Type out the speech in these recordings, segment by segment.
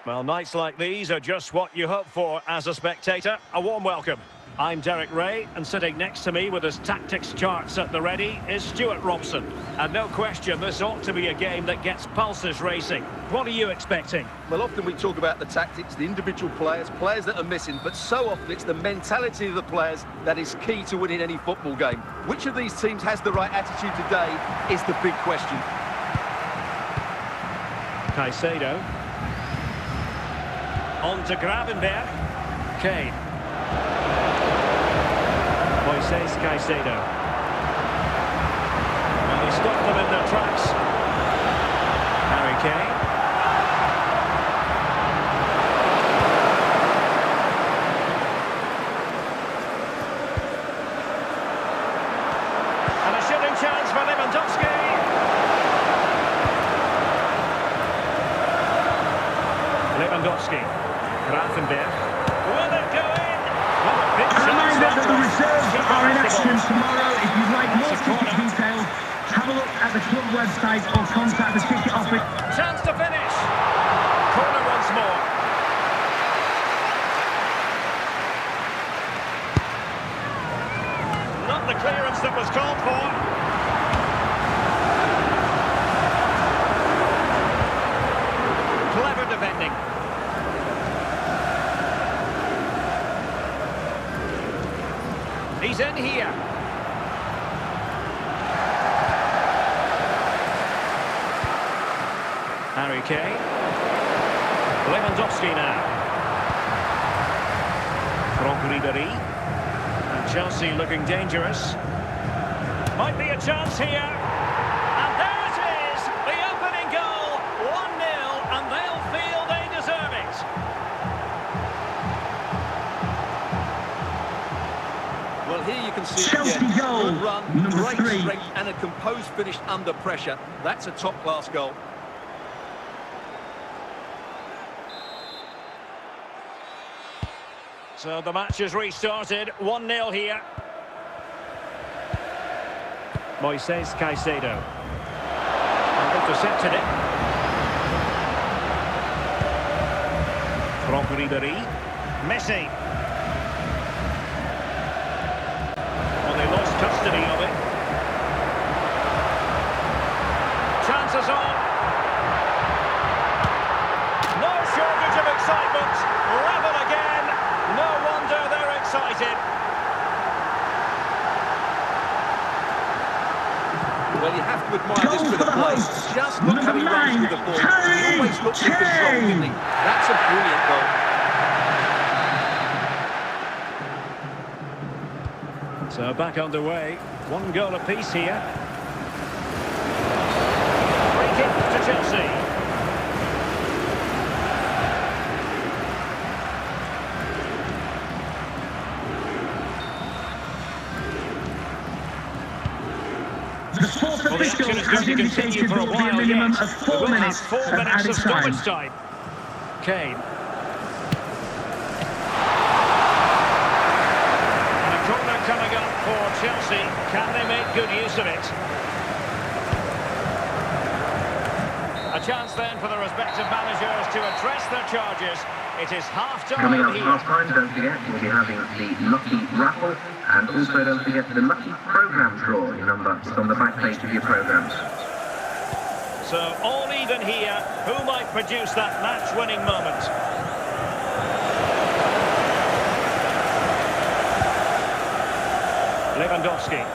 Well, nights like these are just what you hope for as a spectator. A warm welcome. I'm Derek Ray, and sitting next to me with his tactics charts at the ready is Stuart Robson. And no question, this ought to be a game that gets pulses racing. What are you expecting? Well, often we talk about the tactics, the individual players that are missing, but so often it's the mentality of the players that is key to winning any football game. Which of these teams has the right attitude today is the big question. Caicedo. On to Gravenberg. Kane. Moises Caicedo. And he stopped them in their tracks. Harry Kane. And a shooting chance for Lewandowski. Lewandowski. Gravenberg. Will it go in? A reminder that the reserves are in action tomorrow. If you'd like more ticket details, have a look at the club website or contact the ticket office. Chance to finish. Corner once more. Not the clearance that was called for. Clever defending. He's in here. Harry Kane. Lewandowski now. Ribéry. And Chelsea looking dangerous. Might be a chance here. And there it is. The opening goal. 1-0. And they'll feel they deserve it. Well, here you can see Chelsea again, goal, good run, number great 3. strength and a composed finish under pressure. That's a top-class goal. So the match has restarted. 1-0 here. Moises Caicedo. And intercepted it. Ribéry. Messi. Well, they lost custody of it. Chances on. No shortage of excitement. Level again. No wonder they're excited. Well, you have to admire this bit of play. Just look how he runs with the ball. He always looks in control, didn't he? That's a brilliant goal. So back underway. 1 goal apiece here. Free kick to Chelsea. The fourth Well, the official action is has going to continue indicated for there a will be a while minimum yet. of 4 We'll have minutes 4 of minutes added of time. stoppage time. Kane. And a corner coming up for Chelsea. Can they make good use of it? A chance then for the respective managers to address their charges. It is half-time Coming up here. half-time, don't forget, we'll be having the Lucky Raffle, and also don't forget the Lucky Programme draw. Your number is on the back page of your programmes. So all even here. Who might produce that match-winning moment? Lewandowski.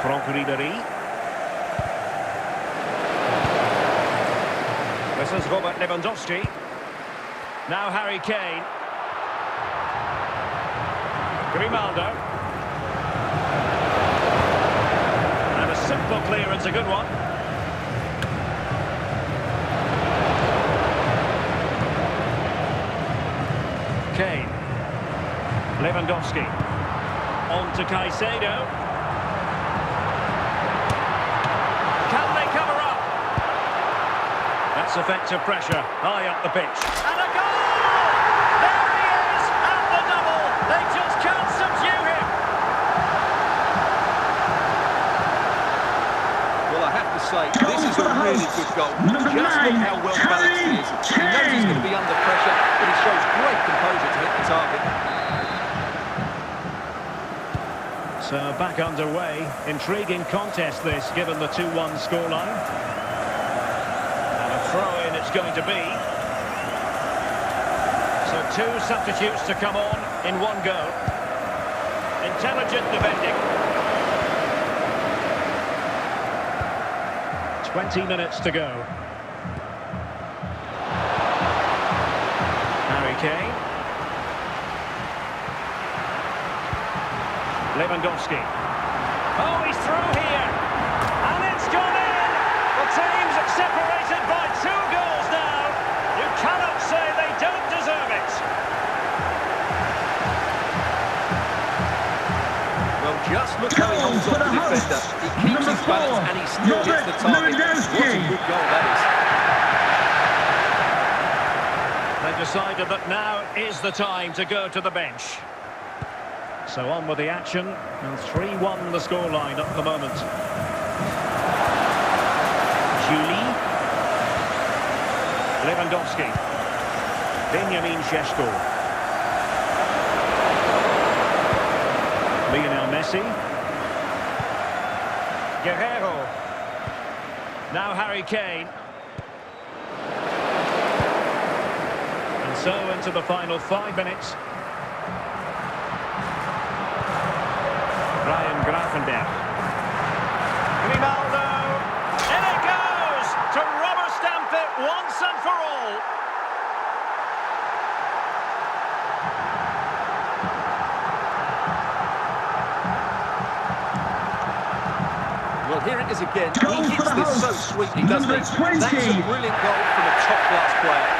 Ribéry. This is Robert Lewandowski. Now Harry Kane. Grimaldo. And a simple clearance, a good one. Kane. Lewandowski. On to Caicedo. Can they cover up? That's effective pressure, high up the pitch. And a goal! There he is, at the double. They just can't subdue him. Well, I have to say, this is a really good goal. Number Just 9, look how well balanced he is. He knows he's going to be under pressure, but he shows great composure to hit the target. So back underway. Intriguing contest this, given the 2-1 scoreline. And a throw-in it's going to be. So 2 substitutes to come on in one go. Intelligent defending. 20 minutes to go. Harry Kane. Lewandowski. Oh, he's through here. And it's gone in. The team's separated by 2 goals now. You cannot say they don't deserve it. Well, just look how he holds on to the defender. He keeps his balance and he still hits the target. What a good goal that is. They've decided that now is the time to go to the bench. So on with the action, and 3-1 the scoreline at the moment. Julie. Lewandowski. Benjamin Šeško. Lionel Messi. Guerrero. Now Harry Kane. And so into the final 5 minutes. Grafenberg. Grimaldo. In it goes! To rubber stamp it once and for all. Well, here it is again. He hits this so sweetly, doesn't he? That's a brilliant goal from a top-class player.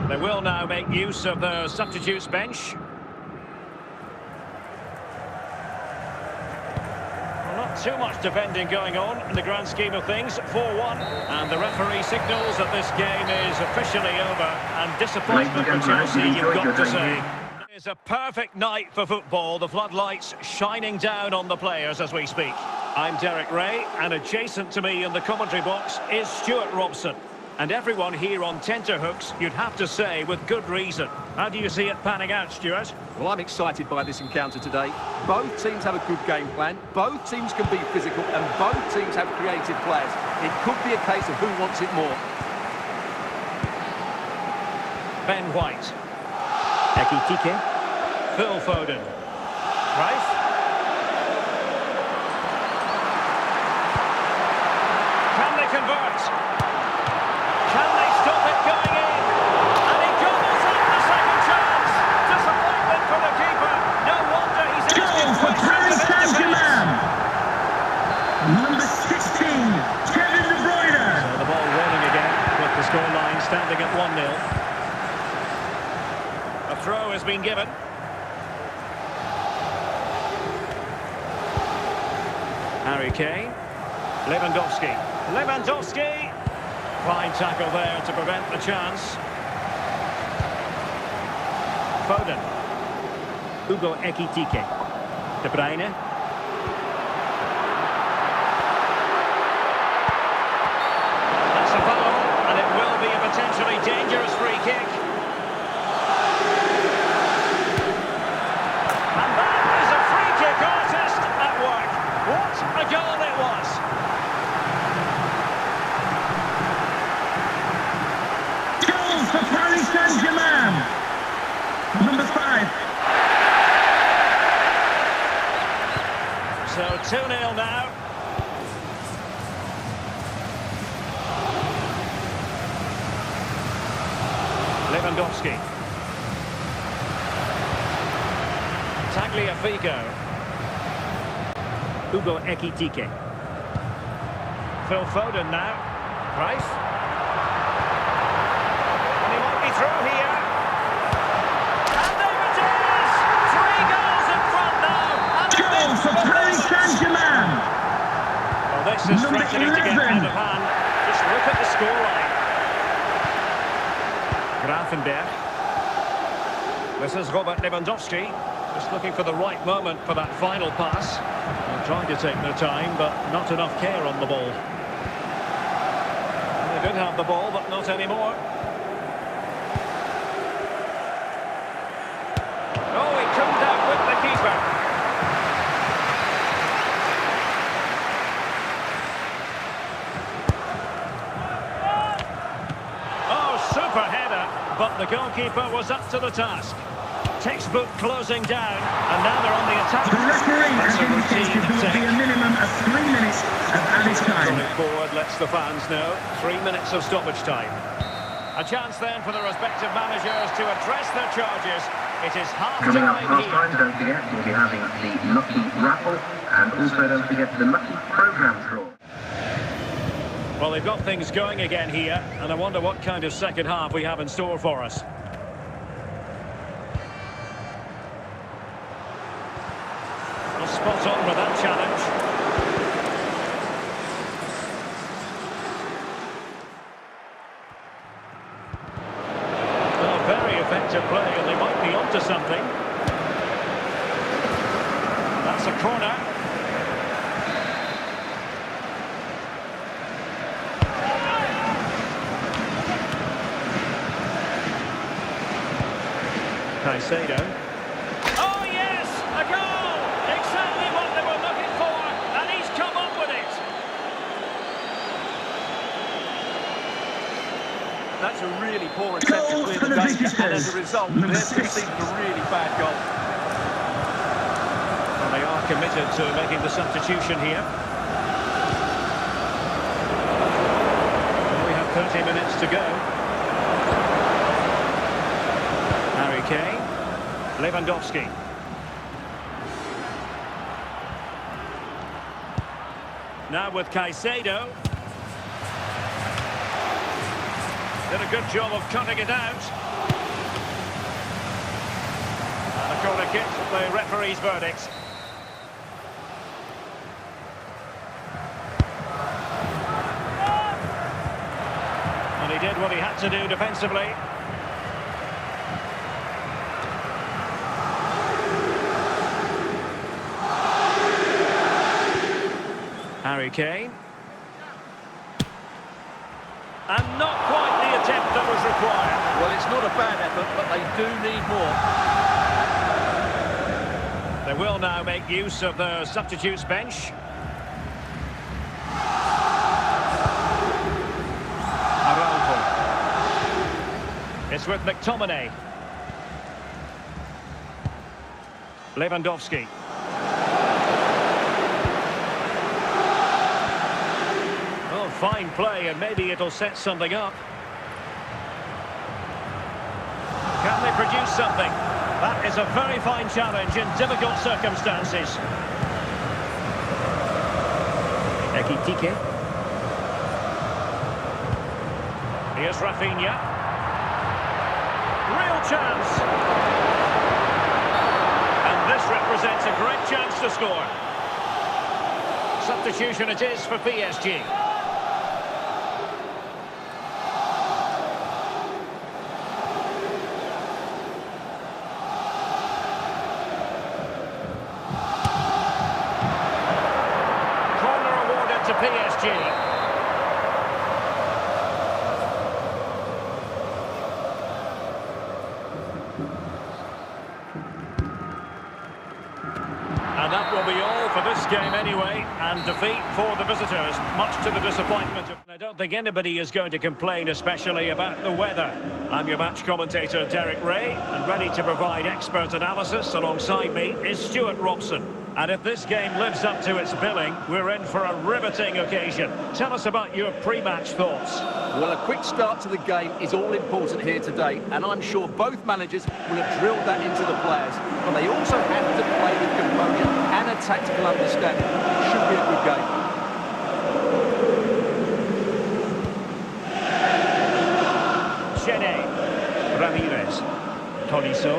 They will now make use of the substitutes bench. Well, not too much defending going on in the grand scheme of things. 4-1. And the referee signals that this game is officially over. And disappointment for Chelsea, you've got to say. It's a perfect night for football. The floodlights shining down on the players as we speak. I'm Derek Ray, and adjacent to me in the commentary box is Stuart Robson. And everyone here on tenterhooks, you'd have to say, with good reason. How do you see it panning out, Stuart? Well, I'm excited by this encounter today. Both teams have a good game plan, both teams can be physical, and both teams have creative players. It could be a case of who wants it more. Ben White. Ekitike. Phil Foden. Rice. Can they convert? Can they stop it going in? And he gobbles up the second chance. Disappointment for the keeper. No wonder he's in Goal for Paris Saint-Germain. Number 16, Kevin De Bruyne. So the ball rolling again with the scoreline standing at 1-0. A throw has been given. Harry Kane. Lewandowski. Lewandowski. Fine tackle there to prevent the chance. Foden. Hugo Ekitike. De Bruyne. That's a foul, and it will be a potentially dangerous free kick. And that is a free kick artist at work. What a goal it was! For Paris Saint-Germain. Number 5. So 2-0 now. Lewandowski. Tagliafico. Hugo Ekitike. Phil Foden now. Rice. Through here. And there it is! 3 goals in front now. Goal for Paris Saint-Germain. Well, this is threatening to get out of hand. Just look at the scoreline. Grafenberg. This is Robert Lewandowski, just looking for the right moment for that final pass. They're trying to take their time, but not enough care on the ball. They did have the ball, but not anymore. Oh, he couldn't out with the keeper. Oh, super header, but the goalkeeper was up to the task. Textbook closing down, and now they're on the attack. The referee has indicated there will be a minimum of 3 minutes of added time. Coming forward lets the fans know. 3 minutes of stoppage time. A chance then for the respective managers to address their charges. It is Coming up half-time half-time, here. don't forget, we'll be having the Lucky Raffle, and also don't forget the Lucky Programme Draw. Well, they've got things going again here, and I wonder what kind of second half we have in store for us. Well, spot on with that challenge. Well, very effective play, and they might be onto something. That's a corner. Caicedo. Oh yes, a goal! Exactly what they were looking for, and he's come up with it. That's a really poor attempt to clear the danger, and as a result, they've conceded a really bad goal. And they are committed to making the substitution here. We have 30 minutes to go. Harry Kane, Lewandowski. Now with Caicedo. Did a good job of cutting it out. And a corner kick, the referee's verdict. And he did what he had to do defensively. Harry Kane. And not quite the attempt that was required. Well, it's not a bad effort, but they do need more. They will now make use of the substitutes bench. Araujo. It's with McTominay. Lewandowski. Oh, fine play, and maybe it'll set something up. Can they produce something? That is a very fine challenge in difficult circumstances. Ekitike. Here's Rafinha. Real chance. And this represents a great chance to score. Substitution it is for PSG. To PSG. And that will be all for this game anyway, and defeat for the visitors, much to the disappointment of... I don't think anybody is going to complain, especially about the weather. I'm your match commentator, Derek Ray, and ready to provide expert analysis alongside me is Stuart Robson. And if this game lives up to its billing, we're in for a riveting occasion. Tell us about your pre-match thoughts. Well, a quick start to the game is all important here today, and I'm sure both managers will have drilled that into the players. But they also have to play with composure and a tactical understanding. It should be a good game. Chene, Ramirez, Tolisso.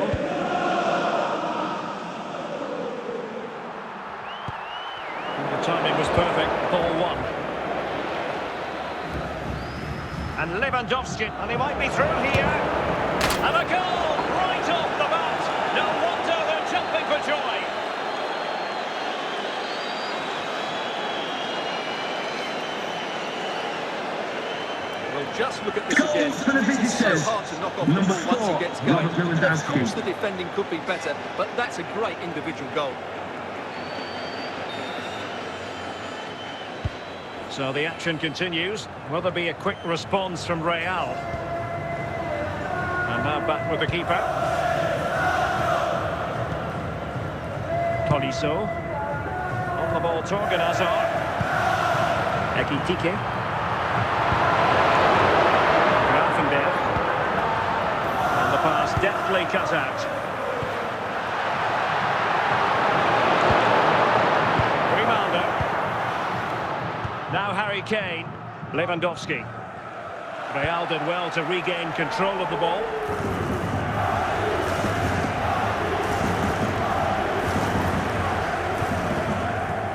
The timing was perfect, ball one. And Lewandowski, and he might be through here. And a goal right off the bat. once he score, gets going. Robert Of Lewandowski. course the defending could be better, but that's a great individual goal. So the action continues. Will there be a quick response from Real? And now back with the keeper. Tolisso. On the ball, Torgan Hazard. Ekitike. Grafenberg. And the pass deftly cut out. Grimaldo. Now Harry Kane. Lewandowski. Real did well to regain control of the ball.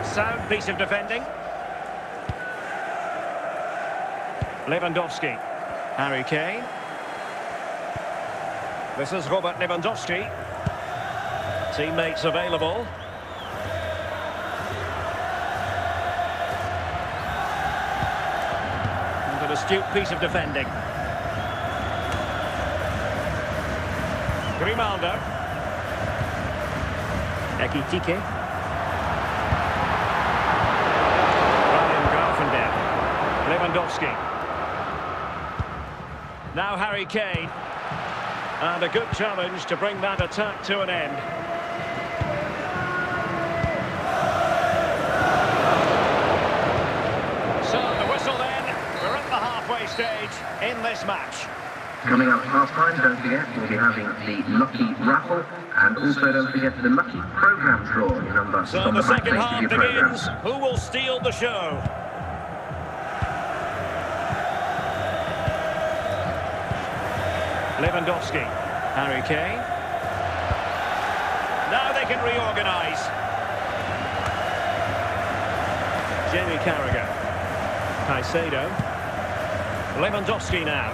Sound piece of defending. Lewandowski. Harry Kane. This is Robert Lewandowski. Teammates available. And an astute piece of defending. Grimaldo. Ekitike. Lewandowski. Now Harry Kane. And a good challenge to bring that attack to an end. So the whistle then. We're at the halfway stage in this match. Coming up half-time, don't forget, we'll be having the Lucky Raffle, and also don't forget the Lucky Programme draw, your number So on the the back second page of half your programme. begins. Who will steal the show? Lewandowski. Harry Kane. Now they can reorganise. Jamie Carragher. Caicedo. Lewandowski now.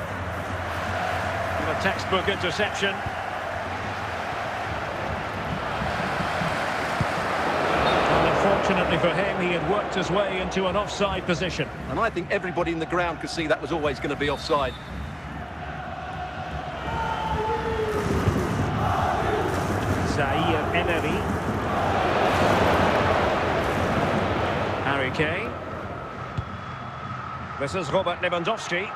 And a textbook interception. And unfortunately for him, he had worked his way into an offside position. And I think everybody in the ground could see that was always going to be offside. Zaire Emery. Harry Kane. This is Robert Lewandowski.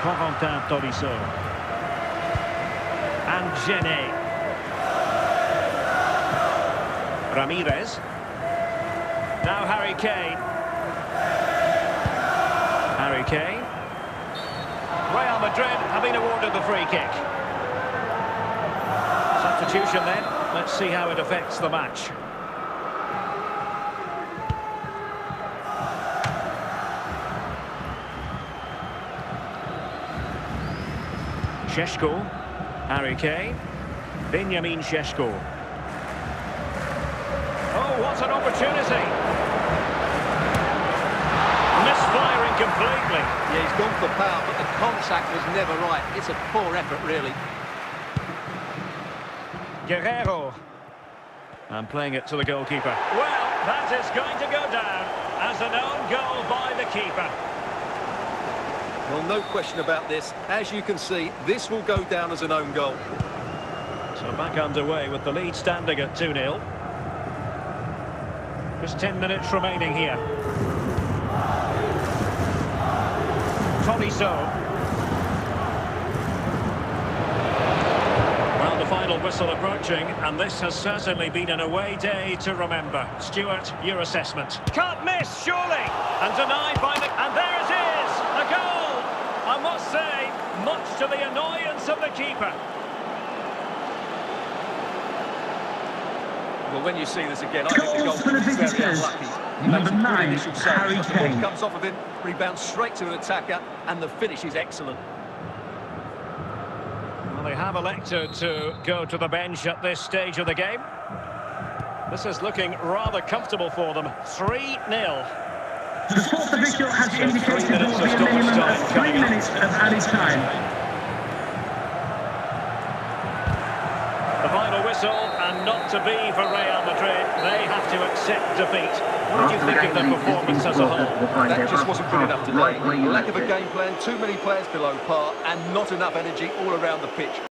Corentin Tolisso. And Genet. Ramirez. Now Harry Kane. Harry Kane. Real Madrid have been awarded the free kick. Substitution then. Let's see how it affects the match. Šeško, Harry Kane, Benjamin Šeško. Oh, what an opportunity! Misfiring completely. Yeah, he's gone for power, but the contact was never right. It's a poor effort, really. Guerrero. And playing it to the goalkeeper. Well, that is going to go down as an own goal by the keeper. Well, no question about this. As you can see, this will go down as an own goal. So back underway with the lead standing at 2-0. Just 10 minutes remaining here. Tolisso. Well, the final whistle approaching, and this has certainly been an away day to remember. Stuart, your assessment. Can't miss, surely! And denied by the... And there it is! A goal! I must say, much to the annoyance of the keeper. Well, when you see this again, I think the Goals for the goalkeeper is very visitors. unlucky. He Number makes a good 9, initial save, Harry but the ball Kane. comes off of him, rebounds straight to an attacker, and the finish is excellent. Well, they have elected to go to the bench at this stage of the game. This is looking rather comfortable for them. 3-0. The fourth official has So indicated 3 there minutes will be of a minimum stoppage of time 3 coming up. minutes of added time. The final whistle. whistle, and not to be for Real Madrid. They have to accept defeat. What do you think of their performance as a whole? That just wasn't good enough today. Lack of a game plan, too many players below par, and not enough energy all around the pitch.